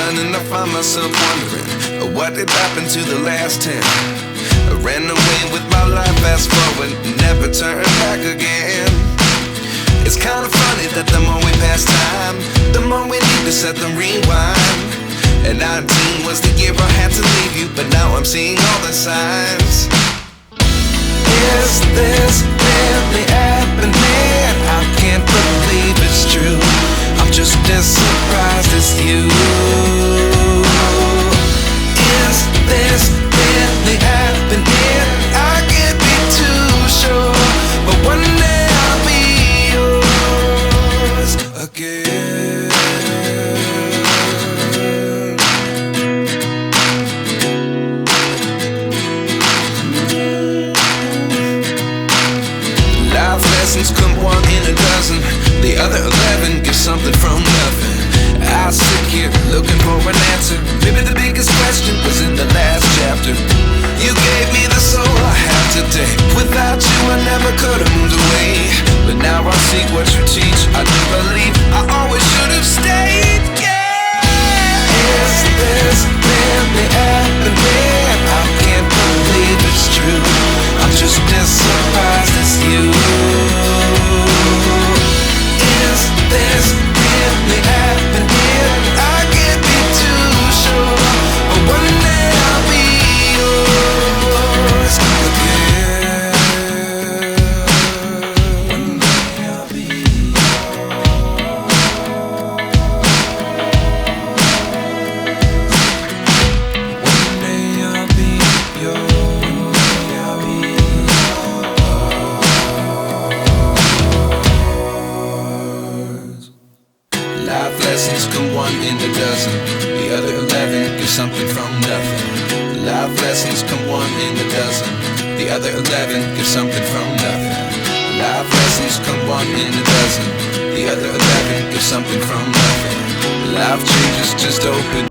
one, and I find myself wondering what did happen to the last 10. I ran away with my life, fast forward, never turn back again. It's kind of funny that the more we pass time, the more we need to set them rewind. And 19 was the year I had to leave you, but now I'm seeing all the signs. Is this really happening? I can't believe it's true. I'm just as surprised as you. Is this really happening? I can't be too sure, but one day I'll be yours again. Life lessons come one in a dozen. The other 11 get something from nothing. I sit here looking for an answer. Maybe the biggest question was in the last chapter. You gave me the soul I have today. Without you I never could have moved away. But now I see what you teach. I do believe I always should have stayed. Yeah. Is this really happening? I can't believe it's true. I'm just as surprised as you. Is this really happening? I can't be too sure, but one day I'll be yours again. One day I'll be yours. One day I'll be yours. One day I'll be yours. Life lessons come one in a dozen. The other 11 give something from nothing. Life lessons come one in a dozen. The other 11 give something from nothing. Life lessons come one in a dozen. The other 11 give something from nothing. Life changes just open